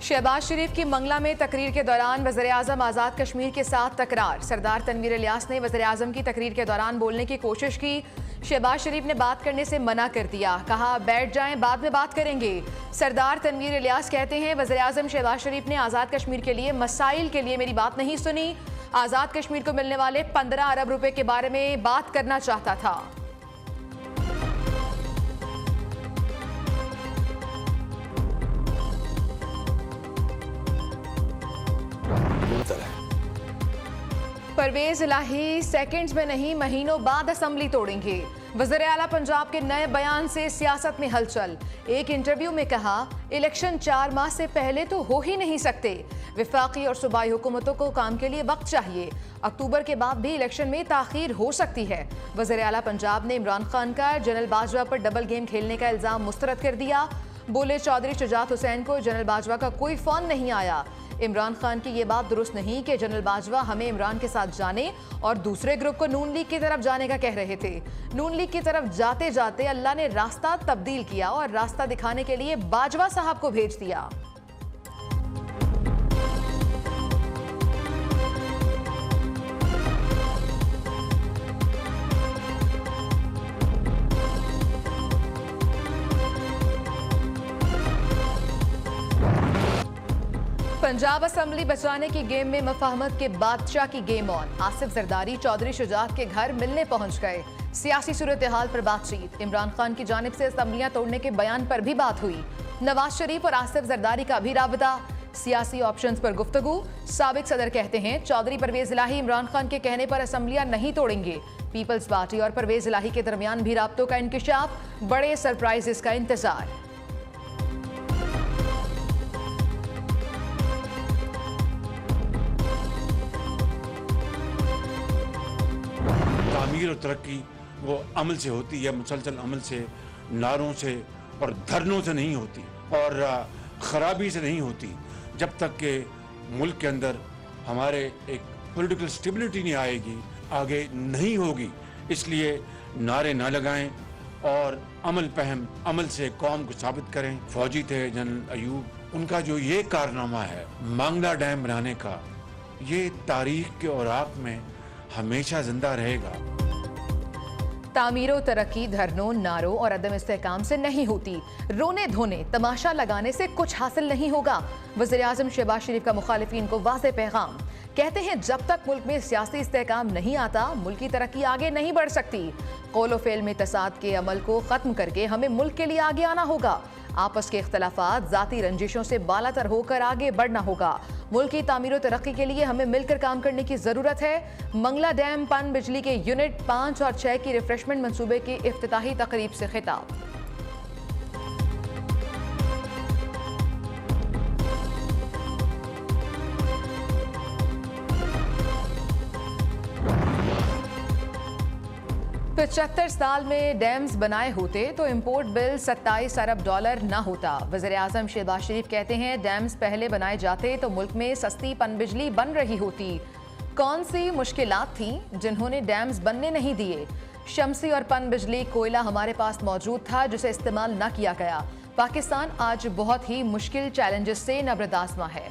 शहबाज शरीफ की मंगला में तकरीर के दौरान वज़ीर-ए-आज़म आज़ाद कश्मीर के साथ तकरार। सरदार तनवीर इलियास ने वज़ीर-ए-आज़म की तकरीर के दौरान बोलने की कोशिश की। शहबाज शरीफ ने बात करने से मना कर दिया, कहा बैठ जाएं, बाद में बात करेंगे। सरदार तनवीर इलियास कहते हैं वज़ीर-ए-आज़म शहबाज शरीफ ने आज़ाद कश्मीर के लिए मसाइल के लिए मेरी बात नहीं सुनी। आज़ाद कश्मीर को मिलने वाले 15 अरब रुपए के बारे में बात करना चाहता था। परवेज इलाही सेकंड्स में नहीं महीनों बाद असेंबली तोड़ेंगे। वज़ीर आला पंजाब के नए बयान से सियासत में हलचल। एक इंटरव्यू में कहा इलेक्शन 4 माह से पहले तो हो ही नहीं सकते। विफाकी और सूबाई हुकूमतों को काम के लिए वक्त चाहिए। अक्टूबर के बाद भी इलेक्शन में ताखीर हो सकती है। वज़ीर आला पंजाब ने इमरान खान का जनरल बाजवा पर डबल गेम खेलने का इल्जाम मुस्तरद कर दिया। बोले चौधरी शुजात हुसैन को जनरल बाजवा का कोई फोन नहीं आया। इमरान खान की ये बात दुरुस्त नहीं कि जनरल बाजवा हमें इमरान के साथ जाने और दूसरे ग्रुप को नून लीग की तरफ जाने का कह रहे थे। नून लीग की तरफ जाते जाते अल्लाह ने रास्ता तब्दील किया और रास्ता दिखाने के लिए बाजवा साहब को भेज दिया। पंजाब असेंबली बचाने की गेम में मफाहमत के बादशाह की गेम ऑन। आसिफ जरदारी चौधरी शुजात के घर मिलने पहुंच गए। सियासी सूरत हाल पर बातचीत। इमरान खान की जानिब से असेंबलियां तोड़ने के बयान पर भी बात हुई। नवाज शरीफ और आसिफ जरदारी का भी राबता। सियासी ऑप्शंस पर गुफ्तगू। साबिक सदर कहते हैं चौधरी परवेज इलाही इमरान खान के कहने पर असेंबलियां नहीं तोड़ेंगे। पीपल्स पार्टी और परवेज इलाही के दरमियान भी राब्तों का इंकिशाफ। बड़े सरप्राइजेस का इंतजार। तामीर और तरक्की वो अमल से होती है, मुसलसल अमल से, नारों से और धरनों से नहीं होती और ख़राबी से नहीं होती। जब तक के मुल्क के अंदर हमारे एक पॉलिटिकल स्टेबिलिटी नहीं आएगी, आगे नहीं होगी। इसलिए नारे ना लगाएं और अमल पहम अमल से कौम को साबित करें। फौजी थे जनरल अयूब, उनका जो ये कारनामा है मांगला डैम बनाने का, ये तारीख के औराक में हमेशा जिंदा रहेगा। तामीरो तरक्की धरनों, नारों और अदम इस्तेहकाम से नहीं होती। रोने धोने तमाशा लगाने से कुछ हासिल नहीं होगा। वज़ीर-ए-आज़म शहबाज शरीफ का मुखालिफिन को वाज़ेह पैगाम। कहते हैं जब तक मुल्क में सियासी इस्तेहकाम नहीं आता मुल्क की तरक्की आगे नहीं बढ़ सकती। कौल व फ़ेल में तसाद के अमल को ख़त्म करके हमें मुल्क के लिए आगे आना होगा। आपस के इख्तलाफात ज़ाती रंजिशों से बालातर होकर आगे बढ़ना होगा। मुल्क की तामीर और तरक्की के लिए हमें मिलकर काम करने की ज़रूरत है। मंगला डैम पन बिजली के यूनिट 5 और 6 की रिफ्रेशमेंट मंसूबे की इफ्तिताही तकरीब से खिताब। $75 साल में डैम्स बनाए होते तो इंपोर्ट बिल $27 अरब न होता। वज़ीर-ए-आज़म शहबाज शरीफ कहते हैं डैम्स पहले बनाए जाते तो मुल्क में सस्ती पनबिजली बन रही होती। कौन सी मुश्किलात थी जिन्होंने डैम्स बनने नहीं दिए? शमसी और पन बिजली कोयला हमारे पास मौजूद था जिसे इस्तेमाल न किया गया। पाकिस्तान आज बहुत ही मुश्किल चैलेंजेस से नबरदाज़मा है।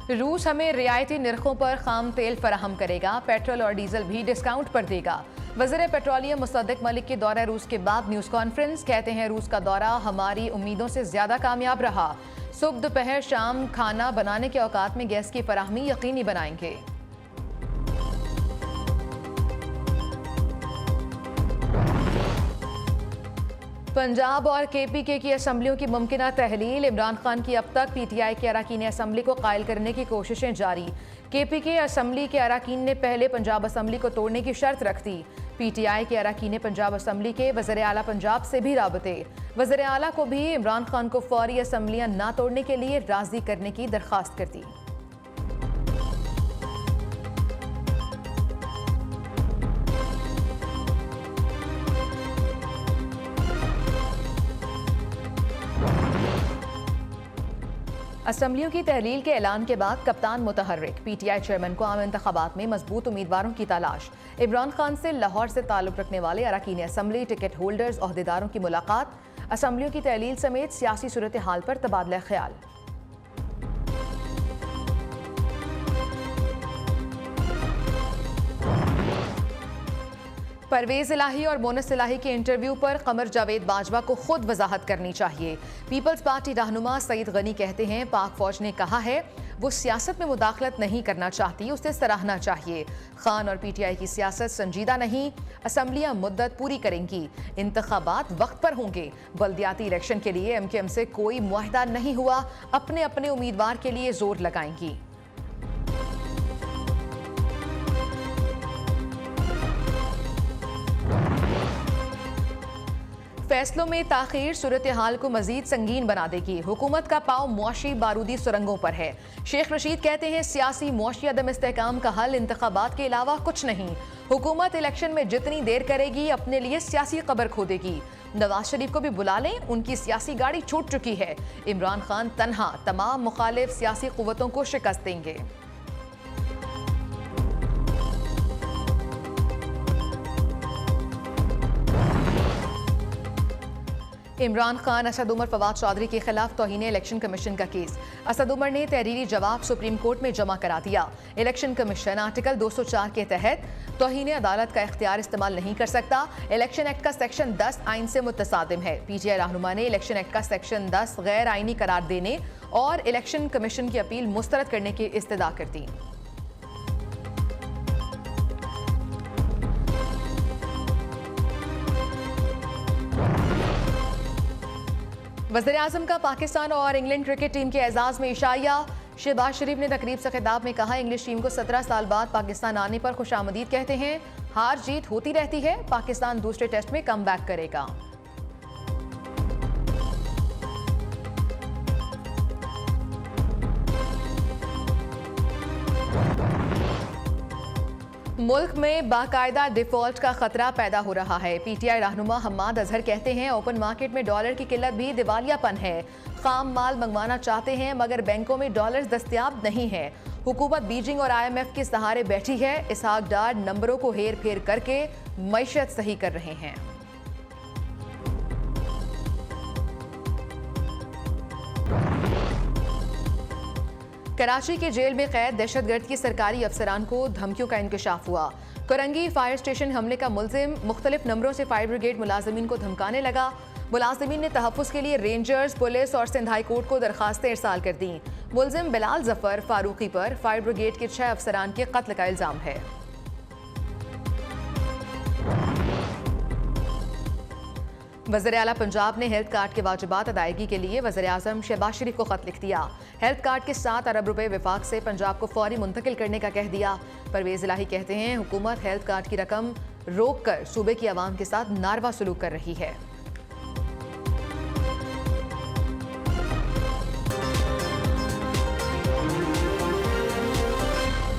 रूस हमें रियायती निर्खों पर खाम तेल फराहम करेगा। पेट्रोल और डीजल भी डिस्काउंट पर देगा। वज़ीर पेट्रोलियम मुसद्दिक मलिक के दौरा रूस के बाद न्यूज़ कॉन्फ्रेंस। कहते हैं रूस का दौरा हमारी उम्मीदों से ज़्यादा कामयाब रहा। सुबह दोपहर शाम खाना बनाने के औकात में गैस की फराहमी यकीनी बनाएंगे। पंजाब और KPK की असम्बलियों की मुमकिना तहलील। इमरान खान की अब तक PTI के अरकान असम्बली को कायल करने की कोशिशें जारी। KPK असम्बली के अरकान ने पहले पंजाब असम्बली को तोड़ने की शर्त रख दी। PTI के अरकान पंजाब असम्बली के वज़ीर आला पंजाब से भी राबते। वज़ीर आला को भी इमरान खान को फौरी असम्बलियाँ ना तोड़ने के लिए राज़ी करने की दरख्वास्त कर दी। असम्बलियों की तहलील के ऐलान के बाद कप्तान मुतहर्रिक, पीटीआई चेयरमैन को आम इंतखाबात में मजबूत उम्मीदवारों की तलाश। इमरान खान से लाहौर से ताल्लुक रखने वाले अरकान असम्बली, टिकट होल्डर्स, ओहदेदारों की मुलाकात। असम्बलियों की तहलील समेत सियासी सूरत हाल पर तबादला ख्याल। परवेज इलाही और मोनस इलाही के इंटरव्यू पर कमर जावेद बाजवा को खुद वजाहत करनी चाहिए। पीपल्स पार्टी रहनुमा सईद गनी कहते हैं पाक फौज ने कहा है वो सियासत में मुदाखलत नहीं करना चाहती, उसे सराहना चाहिए। खान और पीटीआई की सियासत संजीदा नहीं, असम्बलियां मुद्दत पूरी करेंगी, इंतखाबात वक्त पर होंगे। बल्दियाती इलेक्शन के लिए एमकेएम से कोई मुआहदा नहीं हुआ, अपने अपने उम्मीदवार के लिए जोर लगाएंगी। फैसलों में ताखीर सूरत हाल को मजीद संगीन बना देगी। हुकूमत का पांव मुआशी बारूदी सुरंगों पर है। शेख रशीद कहते हैं सियासी मुआशी अदम इस्तेहकाम का हल इंतखाबात के अलावा कुछ नहीं। हुकूमत इलेक्शन में जितनी देर करेगी अपने लिए सियासी कबर खोदेगी। नवाज शरीफ को भी बुला लें, उनकी सियासी गाड़ी छूट चुकी है। इमरान खान तन्हा तमाम मुखालिफ सियासी कुव्वतों को शिकस्त देंगे। इमरान खान, असद उमर, फवाद चौधरी के खिलाफ तौहीन इलेक्शन कमीशन का केस। असद उमर ने तहरीरी जवाब सुप्रीम कोर्ट में जमा करा दिया। इलेक्शन कमीशन आर्टिकल 204 के तहत तौहीन अदालत का इख्तियार इस्तेमाल नहीं कर सकता। इलेक्शन एक्ट का सेक्शन 10 आइन से मुतसादिम है। पीटीआई रहनुमा ने इलेक्शन एक्ट का सेक्शन 10 गैर आइनी करार देने और इलेक्शन कमीशन की अपील मुस्तरद करने की इस्तदा कर दी। वज़ीर-ए-आज़म का पाकिस्तान और इंग्लैंड क्रिकेट टीम के एजाज में इशाया। शहबाज शरीफ ने तकरीब से खिताब में कहा इंग्लिश टीम को 17 साल बाद पाकिस्तान आने पर खुशामदीद कहते हैं। हार जीत होती रहती है, पाकिस्तान दूसरे टेस्ट में कम बैक करेगा। मुल्क में बाकायदा डिफॉल्ट का खतरा पैदा हो रहा है। पीटीआई रहनुमा हम्माद अजहर कहते हैं ओपन मार्केट में डॉलर की किल्लत भी दिवालियापन है। खाम माल मंगवाना चाहते हैं मगर बैंकों में डॉलर्स दस्तयाब नहीं है। हुकूमत बीजिंग और IMF के सहारे बैठी है। इसहाक डार नंबरों को हेर फेर करके मईशत सही कर रहे हैं। कराची के जेल में कैद दहशतगर्द की सरकारी अफसरान को धमकियों का इंकशाफ हुआ। करंगी फायर स्टेशन हमले का मुलजिम मुख्तलिफ नंबरों से फायर ब्रिगेड मुलाजमीन को धमकाने लगा। मुलाजमीन ने तहफ़्फ़ुज़ के लिए रेंजर्स, पुलिस और सिंध हाई कोर्ट को दरखास्तें इरसाल कर दी। मुलजिम बिलाल जफर फारूकी पर फायर ब्रिगेड के 6 अफसरान के कत्ल का इल्ज़ाम है। वज़ीर-ए-आला पंजाब ने हेल्थ कार्ड के वाजिबात अदायगी के लिए वज़ीर-ए-आज़म शहबाज शरीफ को खत लिख दिया। हेल्थ कार्ड के 7 अरब रुपए विफाक से पंजाब को फौरी मुंतकिल करने का कह दिया। परवेज इलाही कहते हैं हुकूमत हेल्थ कार्ड की रकम रोक कर सूबे की आवाम के साथ नारवा सलूक कर रही है।